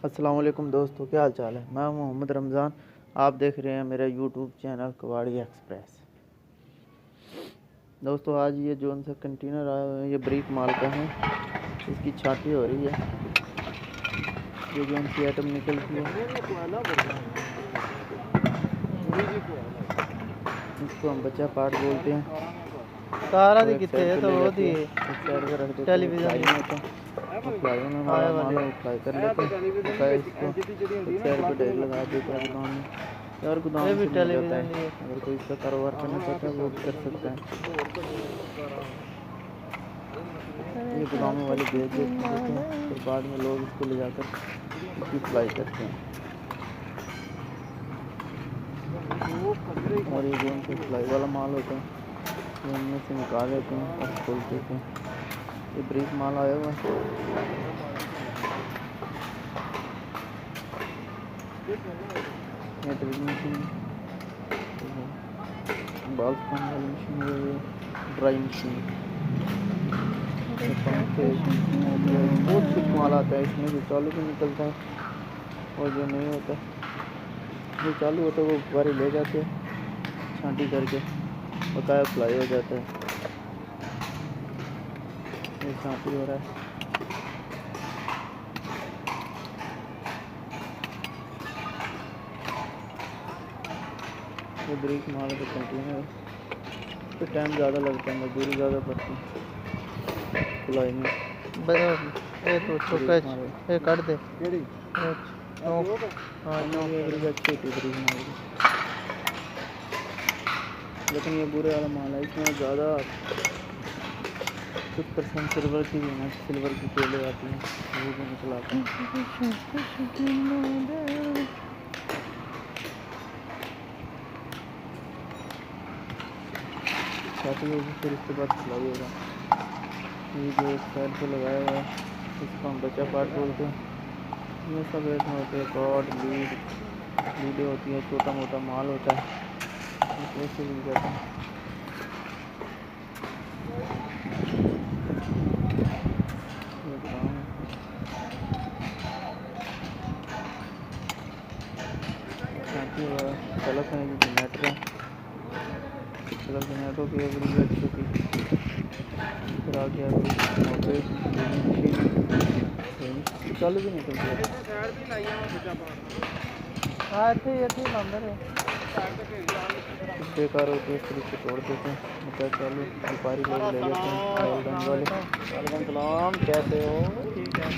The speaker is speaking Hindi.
अस्सलाम वालेकुम दोस्तों, क्या हाल चाल है। मैं मोहम्मद रमज़ान, आप देख रहे हैं मेरा यूट्यूब चैनल कबाड़ी एक्सप्रेस। दोस्तों आज ये जो उनसे कंटेनर आया हुआ है ये ब्रीक माल का है, इसकी छाटी हो रही है। ये जो उनकी आइटम निकलती है इसको हम बच्चा पार्ट बोलते हैं। सारा तो दी एक कितने साइड है पे तो ले वो जाते दी हैं, एक साइड पे रख देते हैं, टेलीविजन फ्लाई में होता है, फ्लाई में हमारा माल है फ्लाई कर लेते हैं, इसको एक साइड पे ढेर लगा देते हैं गोदाम में। यार गोदाम ये से भी मिल जाता टेलीविजन है, लिए अगर कोई इसका कारोबार करना चाहता है वो भी कर सकता है। ये गोदामों वाले भेज देते हैं, फिर बाद में लोग इसको ले जाकर इसकी फ्लाई करते हैं। और ये जो उनका फ्लाई वाला माल होता है ये इनमें से निकाल लेते हैं और खोल देते हैं। ये ब्रीक माल आया हुआ है। ये ड्रिल मशीन, बाल सुखाने वाली मशीन, ये ड्राई मशीन, पंखे, बहुत कुछ माल आता है इसमें। जो चालू भी निकलता है और जो नहीं होता, जो चालू होता है वो बारी ले जाते हैं छांटी करके, बकाया फ्लाई हो जाता है। ये छांटी हो रहा है। ये ब्रीक माल का कंटेनर है, तो टाइम ज़्यादा लगता है, मजदूरी ज़्यादा पड़ती है खुलाई में। ये तो छोटा ये काट दे हाँ ये अच्छी होती है ब्रीक माल की, लेकिन ये बुरे वाला माल है, इसमें ज़्यादा कुछ % सिल्वर की भी है, सिल्वर की केले आती हैं वो भी निकल आते हैं। छाती होगी फिर इसके बाद सिलाई होगा। ये जो एक साइड पे लगाया हुआ है इसको हम बच्चा पार्ट बोलते हैं। ये सब रेट में होते हैं, कॉर्ड लीडें होती हैं, छोटा मोटा माल होता है, ऐसे मिल जाता है। ये गोदाम है। छाती हुआ सलफ है, ये जनरेटर है, सलफ जनरेटर की एवरेज अच्छी थी। फिर आ गया मोटरवे मशीन, चालू भी निकल गया। बेकार होती है फिर इसको तोड़ देते हैं, क्या चालू व्यापारी लोग ले लेते हैं वाले। वालेकुम सलाम, कैसे हो? ठीक है।